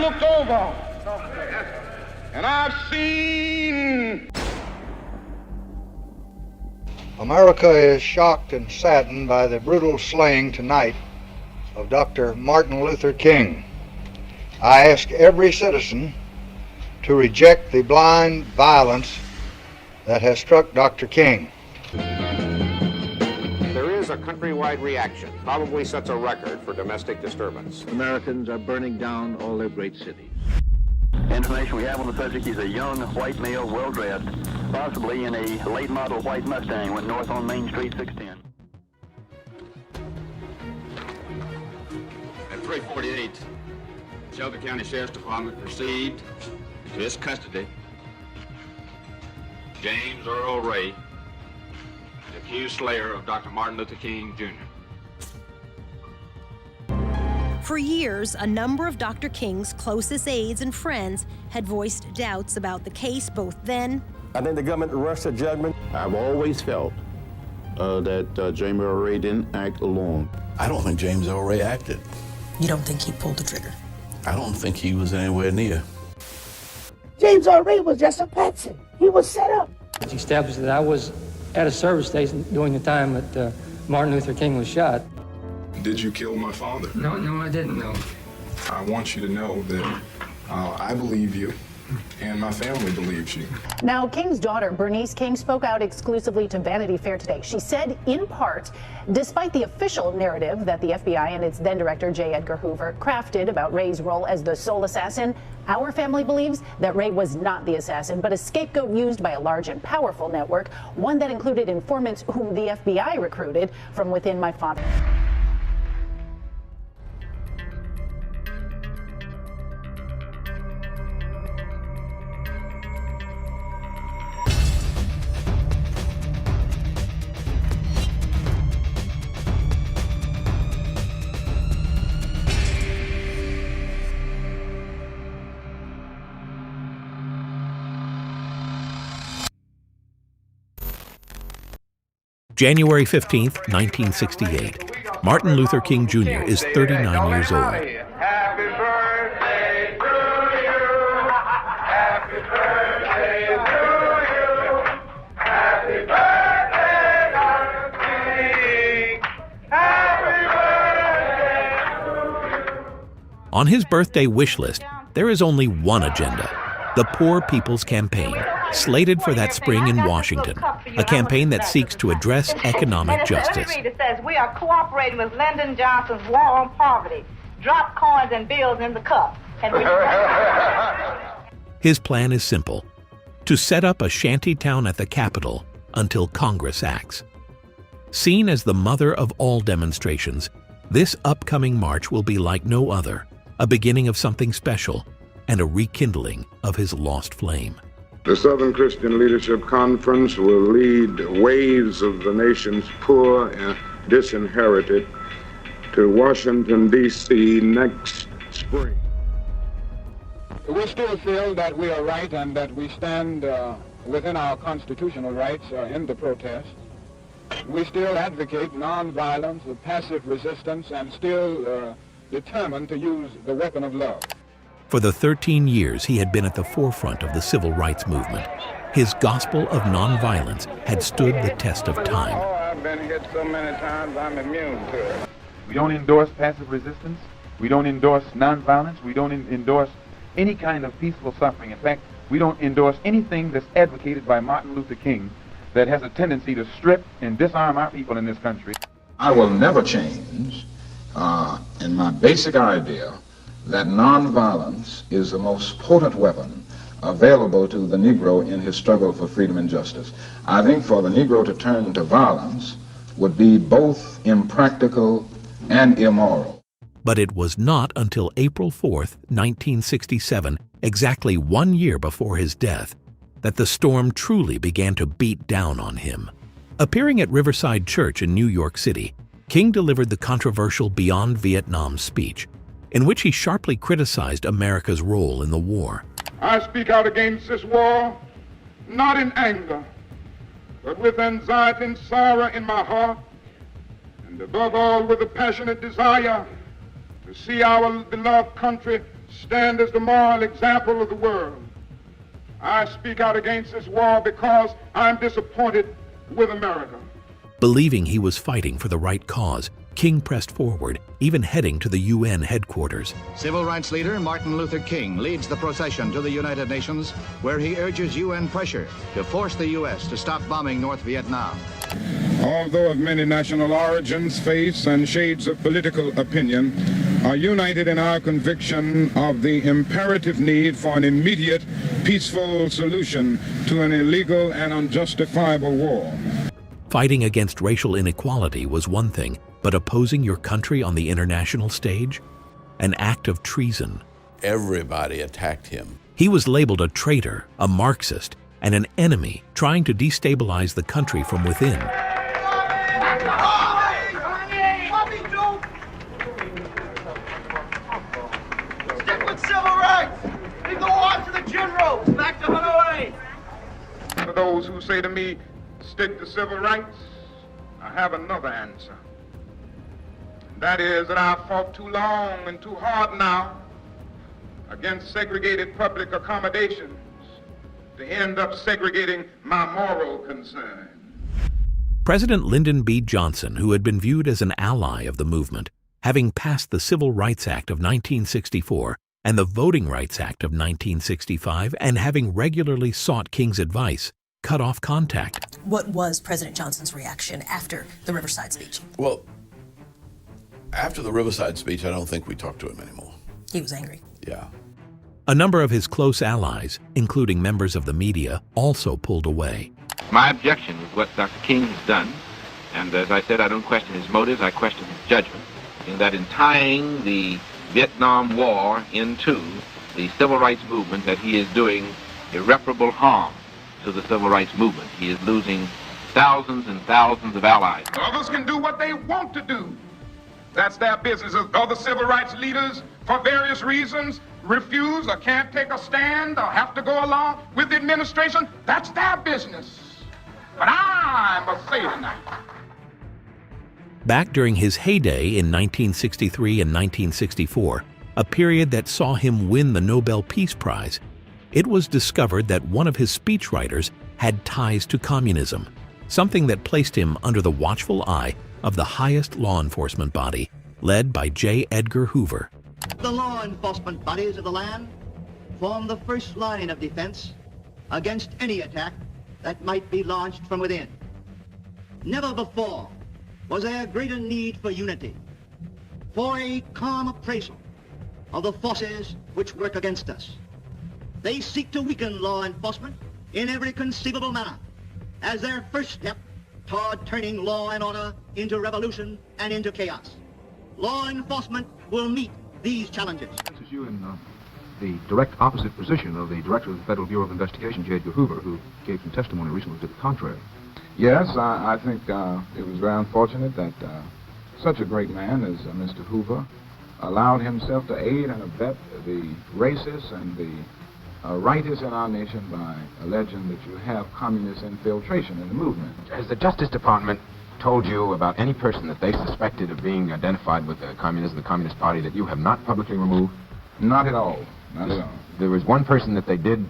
looked over and I've seen. America is shocked and saddened by the brutal slaying tonight of Dr. Martin Luther King. I ask every citizen to reject the blind violence that has struck Dr. King. There is a countrywide reaction, probably sets a record for domestic disturbance. Americans are burning down all their great cities. Information we have on the subject is a young white male, well-dressed, possibly in a late model white Mustang, went north on Main Street 610. At 348, Shelby County Sheriff's Department received into its custody James Earl Ray, the accused slayer of Dr. Martin Luther King, Jr. For years, a number of Dr. King's closest aides and friends had voiced doubts about the case both then. I think the government rushed to judgment. I've always felt that James Earl Ray didn't act alone. I don't think James Earl Ray acted. You don't think he pulled the trigger? I don't think he was anywhere near. James Earl Ray was just a patsy. He was set up. It's established that I was at a service station during the time that Martin Luther King was shot. Did you kill my father? No, I didn't, no. I want you to know that I believe you, and my family believes you. Now, King's daughter, Bernice King, spoke out exclusively to Vanity Fair today. She said, in part, despite the official narrative that the FBI and its then director, J. Edgar Hoover, crafted about Ray's role as the sole assassin, our family believes that Ray was not the assassin, but a scapegoat used by a large and powerful network, one that included informants whom the FBI recruited from within my father. January 15th, 1968. Martin Luther King Jr. is 39 years old. Happy birthday to you. Happy birthday to you. Happy birthday, Dr. King. Happy birthday to you. On his birthday wish list, there is only one agenda: the Poor People's Campaign, slated for that spring in Washington, a campaign that seeks to address economic justice. It says we are cooperating with Lyndon Johnson's war on poverty. Drop coins and bills in the cup. His plan is simple: to set up a shantytown at the Capitol until Congress acts. Seen as the mother of all demonstrations, this upcoming march will be like no other, a beginning of something special and a rekindling of his lost flame. The Southern Christian Leadership Conference will lead waves of the nation's poor and disinherited to Washington, D.C. next spring. We still feel that we are right and that we stand within our constitutional rights in the protest. We still advocate nonviolence, passive resistance, and still determined to use the weapon of love. For the 13 years he had been at the forefront of the civil rights movement, his gospel of nonviolence had stood the test of time. Oh, I've been hit so many times, I'm immune to it. We don't endorse passive resistance. We don't endorse nonviolence. We don't endorse any kind of peaceful suffering. In fact, we don't endorse anything that's advocated by Martin Luther King that has a tendency to strip and disarm our people in this country. I will never change in my basic idea that nonviolence is the most potent weapon available to the Negro in his struggle for freedom and justice. I think for the Negro to turn to violence would be both impractical and immoral. But it was not until April 4th, 1967, exactly 1 year before his death, that the storm truly began to beat down on him. Appearing at Riverside Church in New York City, King delivered the controversial Beyond Vietnam speech, in which he sharply criticized America's role in the war. I speak out against this war, not in anger, but with anxiety and sorrow in my heart, and above all with a passionate desire to see our beloved country stand as the moral example of the world. I speak out against this war because I'm disappointed with America. Believing he was fighting for the right cause, King pressed forward, even heading to the UN headquarters. Civil rights leader Martin Luther King leads the procession to the United Nations, where he urges UN pressure to force the U.S. to stop bombing North Vietnam. Although of many national origins, faiths, and shades of political opinion, are united in our conviction of the imperative need for an immediate, peaceful solution to an illegal and unjustifiable war. Fighting against racial inequality was one thing, but opposing your country on the international stage? An act of treason. Everybody attacked him. He was labeled a traitor, a Marxist, and an enemy trying to destabilize the country from within. Stick with civil rights! We go on to the generals, back to Hanoi! For those who say to me, stick to civil rights, I have another answer. That is that I've fought too long and too hard now against segregated public accommodations to end up segregating my moral concern. President Lyndon B. Johnson, who had been viewed as an ally of the movement, having passed the Civil Rights Act of 1964 and the Voting Rights Act of 1965, and having regularly sought King's advice, cut off contact. What was President Johnson's reaction after the Riverside speech? Well, after the Riverside speech, I don't think we talked to him anymore. He was angry. Yeah. A number of his close allies, including members of the media, also pulled away. My objection with what Dr. King has done, and as I said, I don't question his motives, I question his judgment, in that in tying the Vietnam War into the civil rights movement, that he is doing irreparable harm to the civil rights movement. He is losing thousands and thousands of allies. Others can do what they want to do. That's their business. Other civil rights leaders, for various reasons, refuse or can't take a stand or have to go along with the administration. That's their business. But I must say tonight, Back during his heyday in 1963 and 1964, a period that saw him win the Nobel Peace Prize, it was discovered that one of his speechwriters had ties to communism, something that placed him under the watchful eye of the highest law enforcement body, led by J. Edgar Hoover. The law enforcement bodies of the land form the first line of defense against any attack that might be launched from within. Never before was there a greater need for unity, for a calm appraisal of the forces which work against us. They seek to weaken law enforcement in every conceivable manner as their first step toward turning law and order into revolution and into chaos. Law enforcement will meet these challenges. This is you in the direct opposite position of the Director of the Federal Bureau of Investigation, J. Edgar Hoover, who gave some testimony recently to the contrary. Yes, I think it was very unfortunate that such a great man as Mr. Hoover allowed himself to aid and abet the racists and the rightists in our nation by alleging that you have communist infiltration in the movement. Has the Justice Department told you about any person that they suspected of being identified with the Communism, the Communist Party, that you have not publicly removed? Not at all. Not at all. There was one person that they did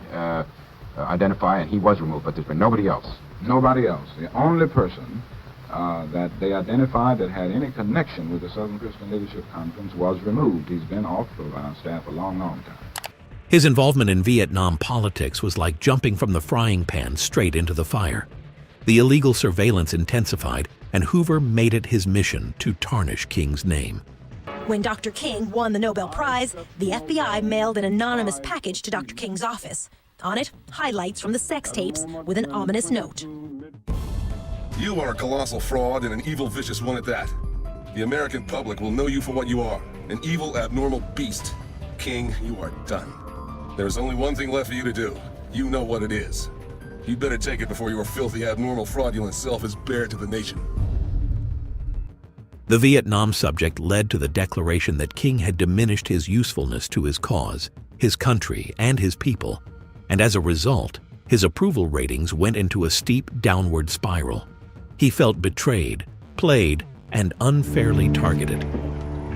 identify, and he was removed, but there's been nobody else. Nobody else. The only person that they identified that had any connection with the Southern Christian Leadership Conference was removed. He's been off of our staff a long, long time. His involvement in Vietnam politics was like jumping from the frying pan straight into the fire. The illegal surveillance intensified, and Hoover made it his mission to tarnish King's name. When Dr. King won the Nobel Prize, the FBI mailed an anonymous package to Dr. King's office. On it, highlights from the sex tapes with an ominous note. You are a colossal fraud and an evil, vicious one at that. The American public will know you for what you are, an evil, abnormal beast. King, you are done. There's only one thing left for you to do. You know what it is. You better take it before your filthy, abnormal, fraudulent self is bared to the nation. The Vietnam subject led to the declaration that King had diminished his usefulness to his cause, his country, and his people, and as a result, his approval ratings went into a steep downward spiral. He felt betrayed, played, and unfairly targeted.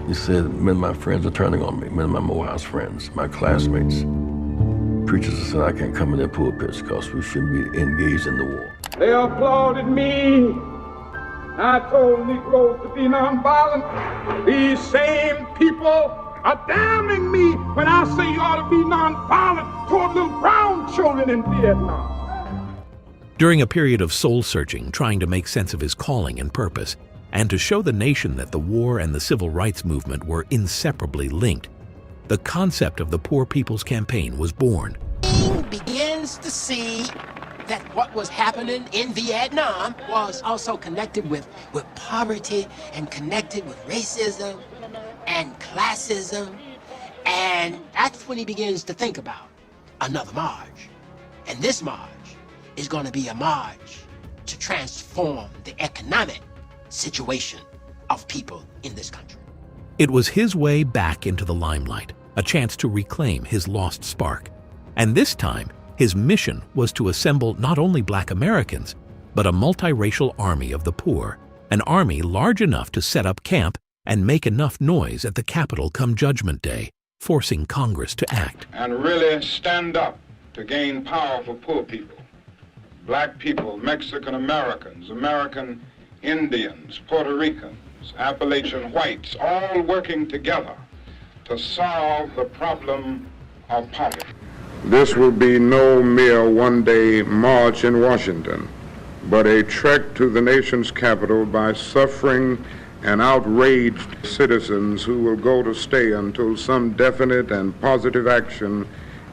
He said, many of my friends are turning on me, many of my Morehouse friends, my classmates. Preachers said I can't come in their pulpits because we shouldn't be engaged in the war. They applauded me. I told Negroes to be nonviolent. These same people are damning me when I say you ought to be nonviolent toward little brown children in Vietnam. During a period of soul-searching, trying to make sense of his calling and purpose, and to show the nation that the war and the civil rights movement were inseparably linked, the concept of the Poor People's Campaign was born. Begins to see that what was happening in Vietnam was also connected with poverty and connected with racism and classism. And that's when he begins to think about another march. And this march is going to be a march to transform the economic situation of people in this country. It was his way back into the limelight, a chance to reclaim his lost spark. And this time, his mission was to assemble not only Black Americans, but a multiracial army of the poor, an army large enough to set up camp and make enough noise at the Capitol come Judgment Day, forcing Congress to act. And really stand up to gain power for poor people, Black people, Mexican Americans, American Indians, Puerto Ricans, Appalachian whites, all working together to solve the problem of poverty. This will be no mere one-day march in Washington, but a trek to the nation's capital by suffering and outraged citizens who will go to stay until some definite and positive action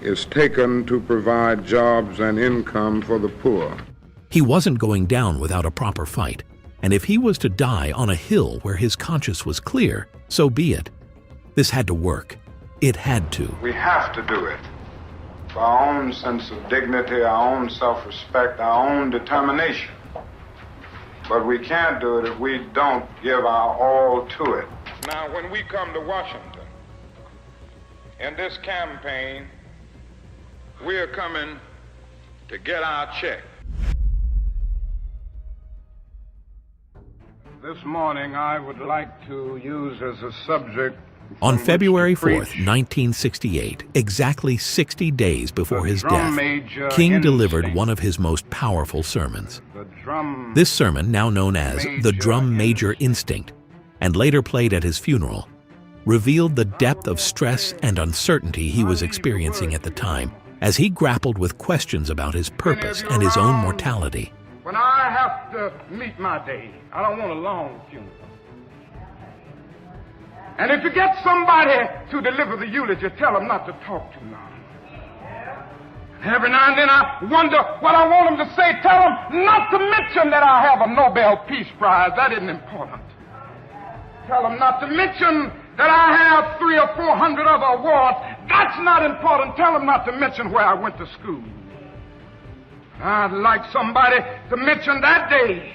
is taken to provide jobs and income for the poor. He wasn't going down without a proper fight, and if he was to die on a hill where his conscience was clear, so be it. This had to work. It had to. We have to do it. For our own sense of dignity, our own self-respect, our own determination. But we can't do it if we don't give our all to it. Now, when we come to Washington, in this campaign, we're coming to get our check. This morning, I would like to use as a subject. On February 4th, 1968, exactly 60 days before his death, King delivered one of his most powerful sermons. This sermon, now known as the Drum Major Instinct, and later played at his funeral, revealed the depth of stress and uncertainty he was experiencing at the time as he grappled with questions about his purpose and his own mortality. When I have to meet my day, I don't want a long funeral. And if you get somebody to deliver the eulogy, tell them not to talk too long. Every now and then I wonder what I want them to say. Tell them not to mention that I have a Nobel Peace Prize. That isn't important. Tell them not to mention that I have 300 or 400 other awards. That's not important. Tell them not to mention where I went to school. I'd like somebody to mention that day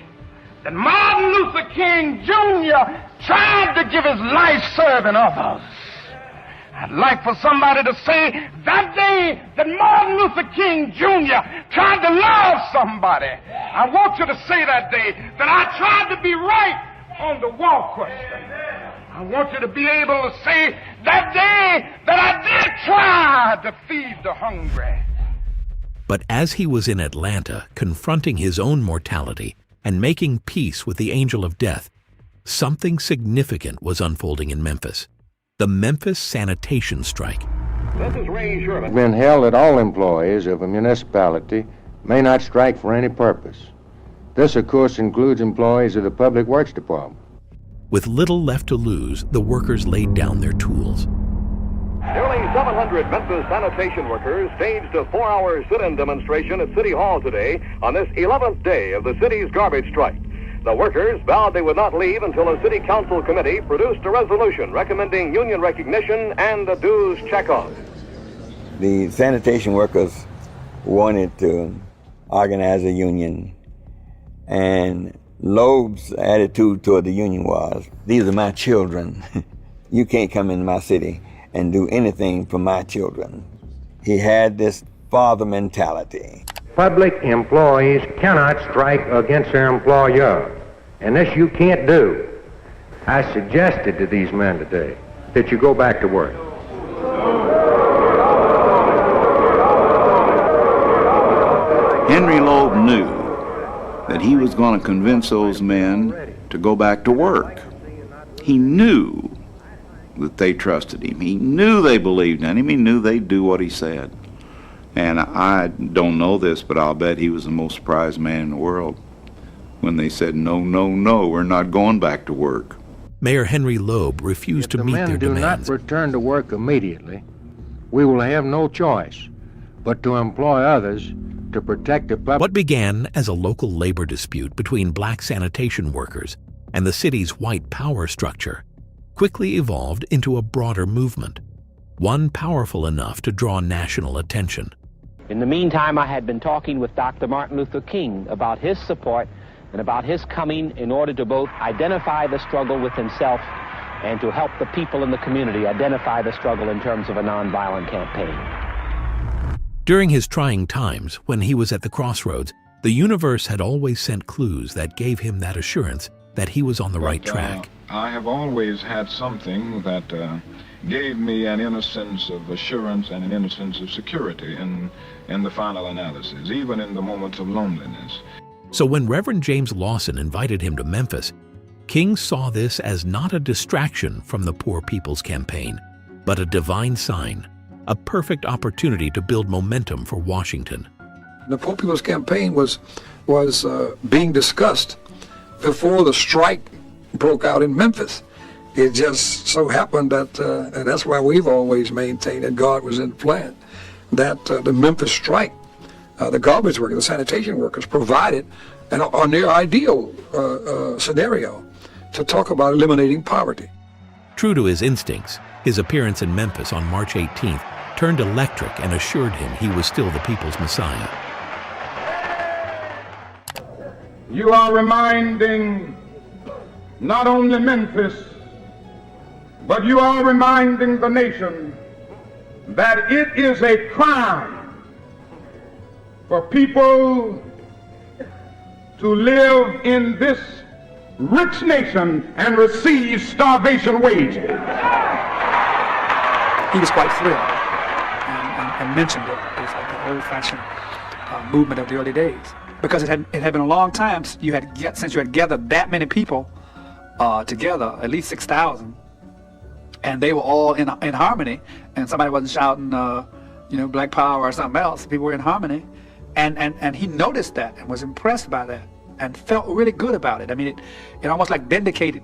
that Martin Luther King Jr. tried to give his life serving others. I'd like for somebody to say that day that Martin Luther King Jr. tried to love somebody. I want you to say that day that I tried to be right on the war question. I want you to be able to say that day that I did try to feed the hungry. But as he was in Atlanta, confronting his own mortality and making peace with the angel of death, something significant was unfolding in Memphis. The Memphis sanitation strike. This is Ray Sherman. It's been held that all employees of a municipality may not strike for any purpose. This, of course, includes employees of the Public Works Department. With little left to lose, the workers laid down their tools. Nearly 700 Memphis sanitation workers staged a 4-hour sit-in demonstration at City Hall today on this 11th day of the city's garbage strike. The workers vowed they would not leave until a city council committee produced a resolution recommending union recognition and a dues checkoff. The sanitation workers wanted to organize a union, and Loeb's attitude toward the union was, these are my children. You can't come into my city and do anything for my children. He had this father mentality. Public employees cannot strike against their employer, and this you can't do. I suggested to these men today that you go back to work. Henry Loeb knew that he was going to convince those men to go back to work. He knew that they trusted him. He knew they believed in him. He knew they'd do what he said. And I don't know this, but I'll bet he was the most surprised man in the world when they said, no, no, no, we're not going back to work. Mayor Henry Loeb refused to meet their If the men do demands. not return to work immediately, we will have no choice but to employ others to protect the public. What began as a local labor dispute between black sanitation workers and the city's white power structure quickly evolved into a broader movement, one powerful enough to draw national attention. In the meantime, I had been talking with Dr. Martin Luther King about his support and about his coming in order to both identify the struggle with himself and to help the people in the community identify the struggle in terms of a nonviolent campaign. During his trying times, when he was at the crossroads, the universe had always sent clues that gave him that assurance that he was on the right track. I have always had something that gave me an inner sense of assurance and an inner sense of security in the final analysis, even in the moments of loneliness. So when Reverend James Lawson invited him to Memphis, King saw this as not a distraction from the Poor People's Campaign, but a divine sign, a perfect opportunity to build momentum for Washington. The Poor People's Campaign was being discussed before the strike broke out in Memphis. It just so happened that, and that's why we've always maintained that God was in the plan, that the Memphis strike, the garbage workers, the sanitation workers provided a near ideal scenario to talk about eliminating poverty. True to his instincts, his appearance in Memphis on March 18th turned electric and assured him he was still the people's Messiah. You are reminding not only Memphis, but you are reminding the nation that it is a crime for people to live in this rich nation and receive starvation wages. He was quite thrilled and mentioned it. It was like the old-fashioned movement of the early days. Because it had been a long time since you had gathered that many people together, at least 6,000, and they were all in harmony, and somebody wasn't shouting, Black Power or something else. People were in harmony, and he noticed that and was impressed by that and felt really good about it. I mean, it almost like vindicated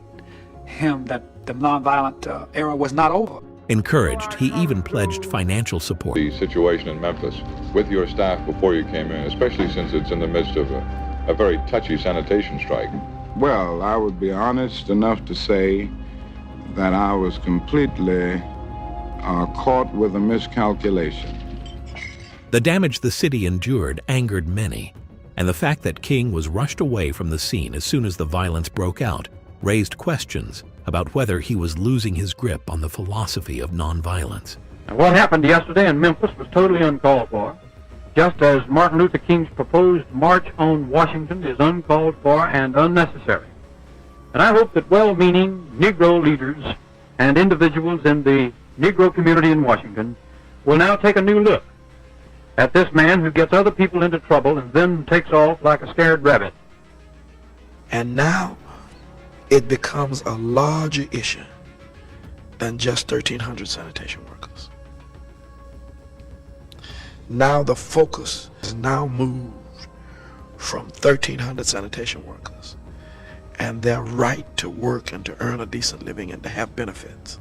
him that the nonviolent era was not over. Encouraged, he even pledged financial support. The situation in Memphis with your staff before you came in, especially since it's in the midst of a very touchy sanitation strike. Well, I would be honest enough to say that I was completely caught with a miscalculation. The damage the city endured angered many, and the fact that King was rushed away from the scene as soon as the violence broke out raised questions about whether he was losing his grip on the philosophy of nonviolence. And what happened yesterday in Memphis was totally uncalled for, just as Martin Luther King's proposed march on Washington is uncalled for and unnecessary. And I hope that well-meaning Negro leaders and individuals in the Negro community in Washington will now take a new look at this man who gets other people into trouble and then takes off like a scared rabbit. And now it becomes a larger issue than just 1,300 sanitation workers. Now the focus is now moved from 1,300 sanitation workers and their right to work and to earn a decent living and to have benefits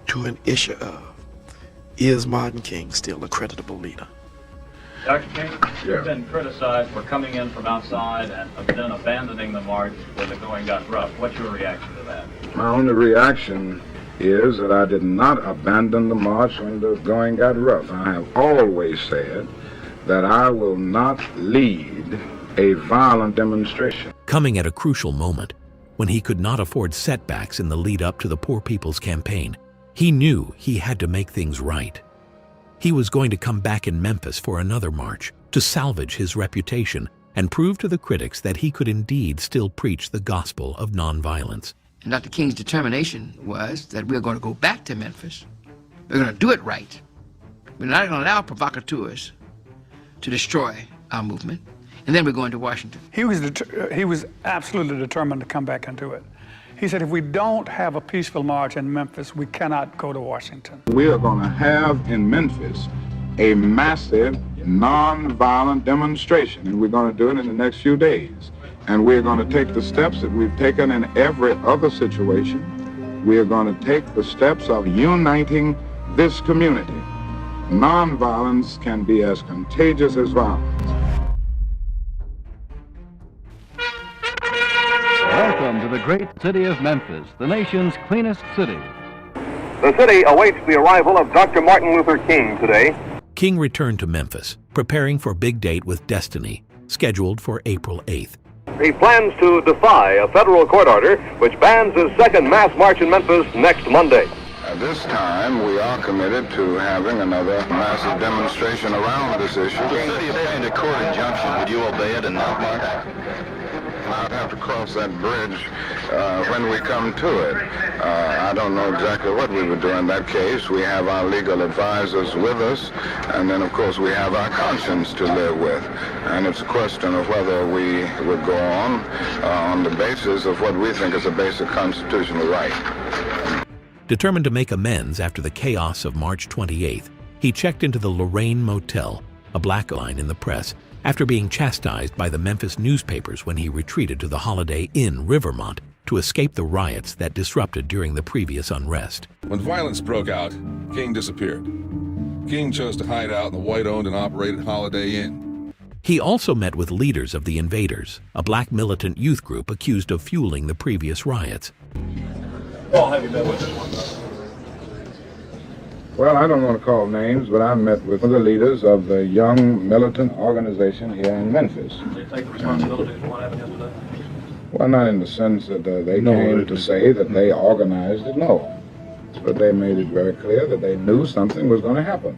to an issue of, is Martin King still a creditable leader? Dr. King, you've been criticized for coming in from outside and then abandoning the march when the going got rough. What's your reaction to that? My only reaction is that I did not abandon the march when the going got rough. I have always said that I will not lead a violent demonstration. Coming at a crucial moment, when he could not afford setbacks in the lead up to the Poor People's Campaign, he knew he had to make things right. He was going to come back in Memphis for another march to salvage his reputation and prove to the critics that he could indeed still preach the gospel of nonviolence. And Dr. King's determination was that we're going to go back to Memphis. We're going to do it right. We're not going to allow provocateurs to destroy our movement. And then we're going to Washington. He was absolutely determined to come back and do it. He said, if we don't have a peaceful march in Memphis, we cannot go to Washington. We are going to have in Memphis a massive non-violent demonstration, and we're going to do it in the next few days. And we're going to take the steps that we've taken in every other situation. We are going to take the steps of uniting this community. Non-violence can be as contagious as violence. Welcome to the great city of Memphis, the nation's cleanest city. The city awaits the arrival of Dr. Martin Luther King today. King returned to Memphis, preparing for big date with Destiny, scheduled for April 8th. He plans to defy a federal court order which bans his second mass march in Memphis next Monday. At this time, we are committed to having another massive demonstration around this issue. The city obtained a court injunction. Would you obey it and not march? I'll have to cross that bridge when we come to it. I don't know exactly what we would do in that case. We have our legal advisors with us, and then, of course, we have our conscience to live with. And it's a question of whether we would go on the basis of what we think is a basic constitutional right. Determined to make amends after the chaos of March 28th, he checked into the Lorraine Motel, a black line in the press, after being chastised by the Memphis newspapers when he retreated to the Holiday Inn, Rivermont, to escape the riots that disrupted during the previous unrest. When violence broke out, King disappeared. King chose to hide out in the white-owned and operated Holiday Inn. He also met with leaders of the Invaders, a black militant youth group accused of fueling the previous riots. Paul, have you met with him? Well, I don't want to call names, but I met with the leaders of the young militant organization here in Memphis. Did they take the responsibility for what happened yesterday? Well, not in the sense that they came to say that they organized it, no. But they made it very clear that they knew something was going to happen.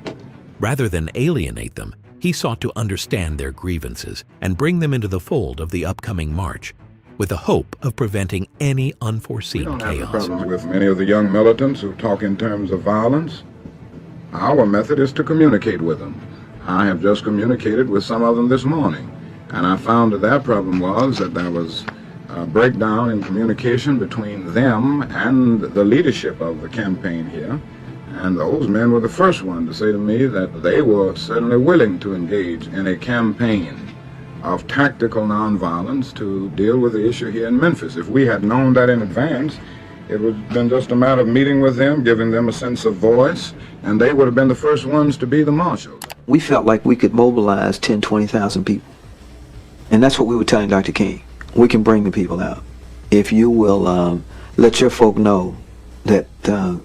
Rather than alienate them, he sought to understand their grievances and bring them into the fold of the upcoming march, with the hope of preventing any unforeseen chaos. We don't have a problem with many of the young militants who talk in terms of violence. Our method is to communicate with them. I have just communicated with some of them this morning, and I found that their problem was that there was a breakdown in communication between them and the leadership of the campaign here. And those men were the first one to say to me that they were certainly willing to engage in a campaign of tactical nonviolence to deal with the issue here in Memphis. If we had known that in advance, it would have been just a matter of meeting with them, giving them a sense of voice, and they would have been the first ones to be the marshals. We felt like we could mobilize 10, 20,000 people. And that's what we were telling Dr. King. We can bring the people out. If you will let your folk know that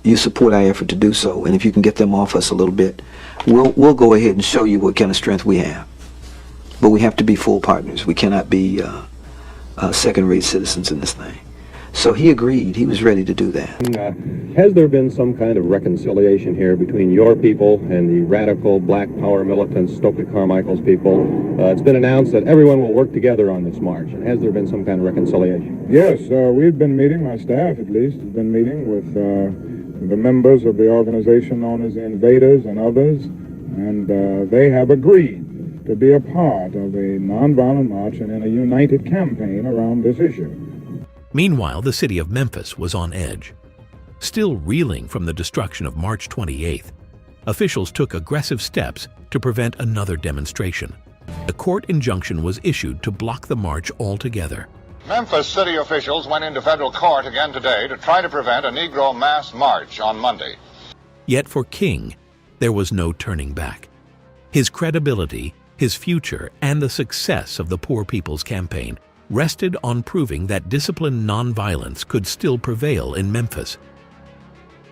you support our effort to do so, and if you can get them off us a little bit, we'll go ahead and show you what kind of strength we have. But we have to be full partners. We cannot be second-rate citizens in this thing. So he agreed. He was ready to do that. Has there been some kind of reconciliation here between your people and the radical black power militants, Stokely Carmichael's people? It's been announced that everyone will work together on this march. And has there been some kind of reconciliation? Yes, we've been meeting, my staff at least, has been meeting with the members of the organization known as the Invaders and others, and they have agreed to be a part of a nonviolent march and in a united campaign around this issue. Meanwhile, the city of Memphis was on edge. Still reeling from the destruction of March 28th, officials took aggressive steps to prevent another demonstration. A court injunction was issued to block the march altogether. Memphis city officials went into federal court again today to try to prevent a Negro mass march on Monday. Yet for King, there was no turning back. His credibility, his future, and the success of the Poor People's Campaign rested on proving that disciplined nonviolence could still prevail in Memphis.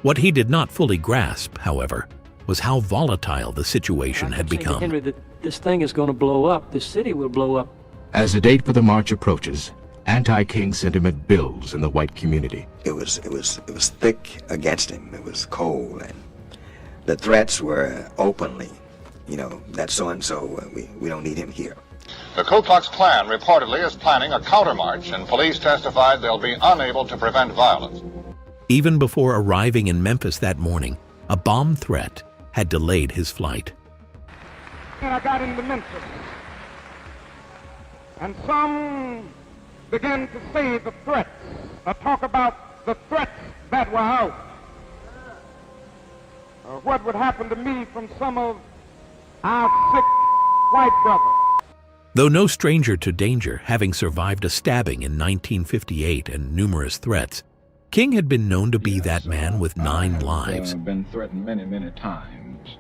What he did not fully grasp, however, was how volatile the situation had become. Henry, that this thing is going to blow up. This city will blow up. As the date for the march approaches, anti-King sentiment builds in the white community. It was thick against him. It was cold, and the threats were openly, that so-and-so, we don't need him here. The Ku Klux Klan reportedly is planning a countermarch, and police testified they'll be unable to prevent violence. Even before arriving in Memphis that morning, a bomb threat had delayed his flight. And I got into Memphis, and some began to say the threats, talk about the threats that were out. What would happen to me from some of our sick white brothers. Though no stranger to danger, having survived a stabbing in 1958 and numerous threats, King had been known to be that man with 9 lives. I've been threatened many, many times.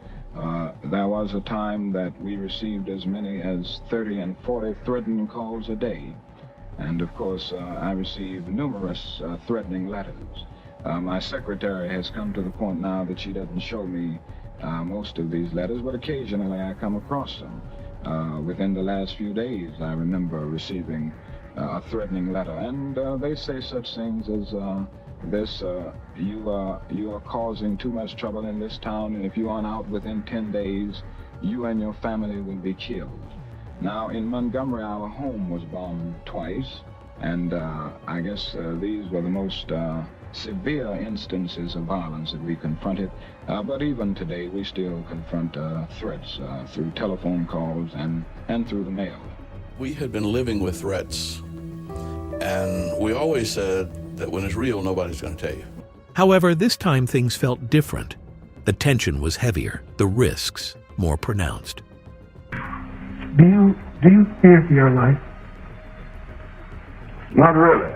There was a time that we received as many as 30 and 40 threatening calls a day. And of course, I received numerous threatening letters. My secretary has come to the point now that she doesn't show me most of these letters, but occasionally I come across them. Within the last few days, I remember receiving a threatening letter, and they say such things as you are causing too much trouble in this town, and if you aren't out within 10 days, you and your family will be killed. Now, in Montgomery, our home was bombed twice, and I guess these were the most severe instances of violence that we confronted. But even today, we still confront threats through telephone calls and through the mail. We had been living with threats, and we always said that when it's real, nobody's going to tell you. However, this time things felt different. The tension was heavier, the risks more pronounced. Do you fear for your life? Not really.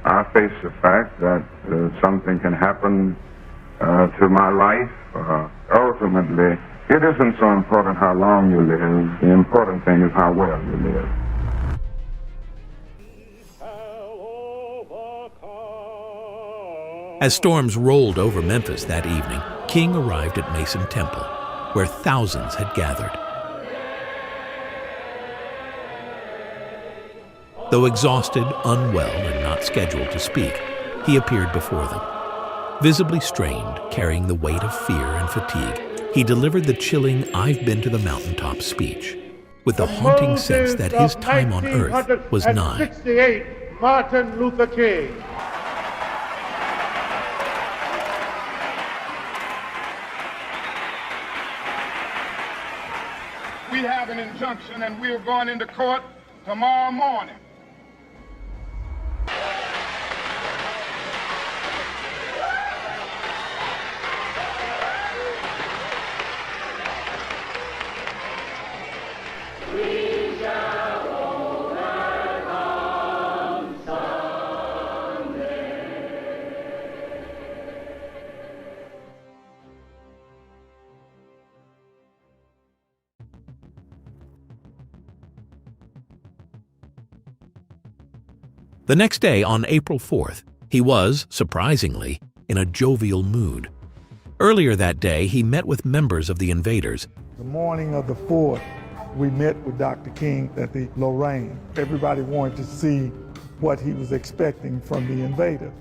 I face the fact that something can happen to my life. Ultimately, it isn't so important how long you live. The important thing is how well you live. As storms rolled over Memphis that evening, King arrived at Mason Temple, where thousands had gathered. Though exhausted, unwell, and not scheduled to speak, he appeared before them. Visibly strained, carrying the weight of fear and fatigue, he delivered the chilling "I've been to the mountaintop" speech, with the haunting sense that his time on earth was nigh. 68, Martin Luther King. We have an injunction, and we're going into court tomorrow morning. The next day, on April 4th, he was, surprisingly, in a jovial mood. Earlier that day, he met with members of the invaders. The morning of the 4th, we met with Dr. King at the Lorraine. Everybody wanted to see what he was expecting from the invaders.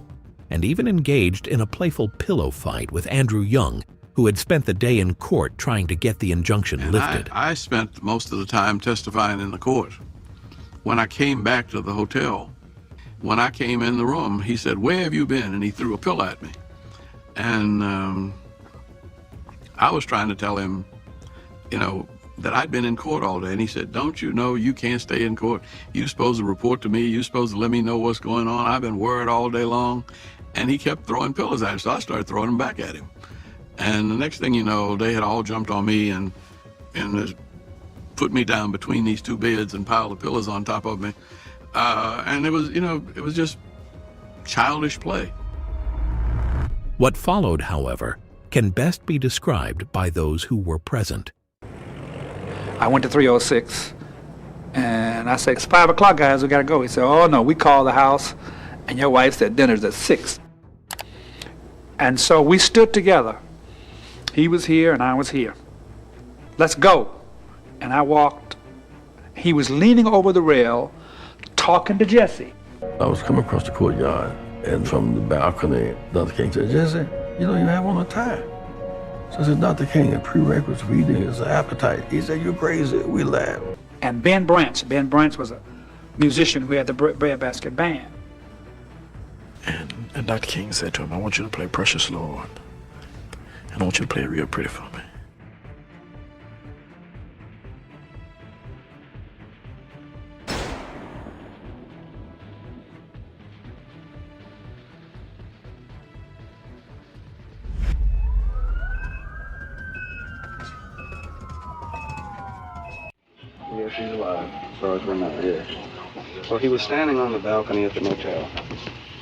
And even engaged in a playful pillow fight with Andrew Young, who had spent the day in court trying to get the injunction lifted. I spent most of the time testifying in the court. When I came back to the hotel, when I came in the room, he said, "Where have you been?" And he threw a pillow at me. And I was trying to tell him, that I'd been in court all day. And he said, "Don't you know you can't stay in court? You're supposed to report to me. You're supposed to let me know what's going on. I've been worried all day long." And he kept throwing pillows at him, so I started throwing them back at him. And the next thing you know, they had all jumped on me and put me down between these two beds and piled the pillows on top of me. And it was just childish play. What followed, however, can best be described by those who were present. I went to 306, and I said, "It's 5 o'clock, guys, we gotta go." He said, "Oh no, we called the house, and your wife said dinner's at 6. And so we stood together. He was here, and I was here. "Let's go." And I walked. He was leaning over the rail, talking to Jesse. I was coming across the courtyard, and from the balcony, Dr. King said, "Jesse, you don't even have on a tie." So I said, "Dr. King, a prerequisite for eating is an appetite." He said, "You're crazy." We laughed. And Ben Branch was a musician who had the Breadbasket Band. And Dr. King said to him, I want you to play Precious Lord. And I want you to play it real pretty for me. Yes, he's alive, as far as we know, yes. Well, he was standing on the balcony at the motel.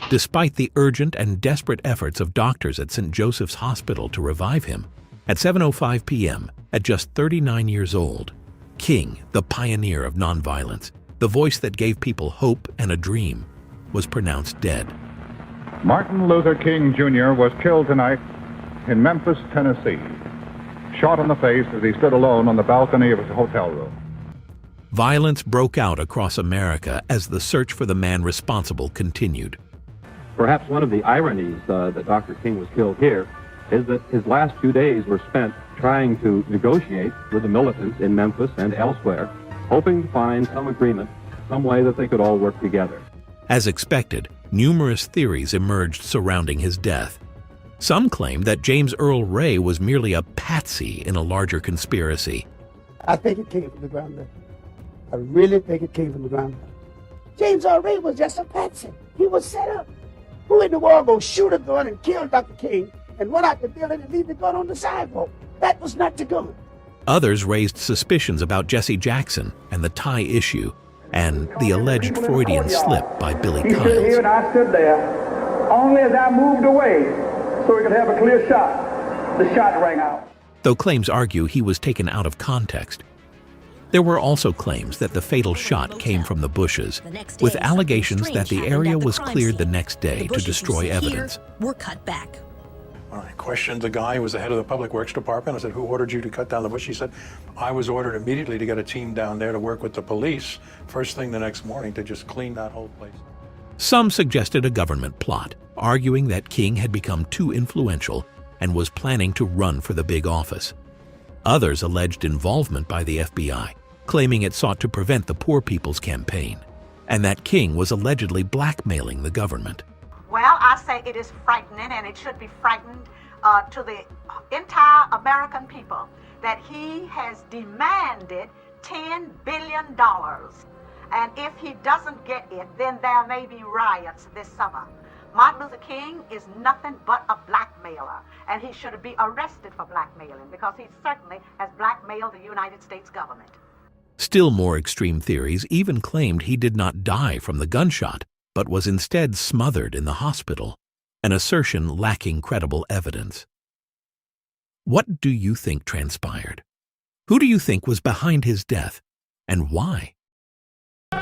Despite the urgent and desperate efforts of doctors at St. Joseph's Hospital to revive him, at 7:05 p.m., at just 39 years old, King, the pioneer of nonviolence, the voice that gave people hope and a dream, was pronounced dead. Martin Luther King Jr. was killed tonight in Memphis, Tennessee, shot in the face as he stood alone on the balcony of his hotel room. Violence broke out across America as the search for the man responsible continued. Perhaps one of the ironies that Dr. King was killed here is that his last few days were spent trying to negotiate with the militants in Memphis and elsewhere, hoping to find some agreement, some way that they could all work together. As expected, numerous theories emerged surrounding his death. Some claimed that James Earl Ray was merely a patsy in a larger conspiracy. I think it came from the ground up. I really think it came from the ground up. James Earl Ray was just a patsy. He was set up. Who in the world gonna shoot a gun and kill Dr. King and run out the building and leave the gun on the sidewalk? That was not the gun. Others raised suspicions about Jesse Jackson and the tie issue, and the alleged Freudian slip by Billy He stood here Kyles. and I stood there, only as I moved away so we could have a clear shot. The shot rang out. Though claims argue he was taken out of context. There were also claims that the fatal shot came from the bushes, with allegations that the area was cleared the next day to destroy evidence. Were cut back. When I questioned the guy who was the head of the Public Works Department, I said, who ordered you to cut down the bush? He said, I was ordered immediately to get a team down there to work with the police first thing the next morning to just clean that whole place. Some suggested a government plot, arguing that King had become too influential and was planning to run for the big office. Others alleged involvement by the FBI, claiming it sought to prevent the Poor People's Campaign, and that King was allegedly blackmailing the government. Well, I say it is frightening, and it should be frightened to the entire American people that he has demanded $10 billion. And if he doesn't get it, then there may be riots this summer. Martin Luther King is nothing but a blackmailer, and he should be arrested for blackmailing because he certainly has blackmailed the United States government. Still more extreme theories even claimed he did not die from the gunshot, but was instead smothered in the hospital, an assertion lacking credible evidence. What do you think transpired? Who do you think was behind his death, and why?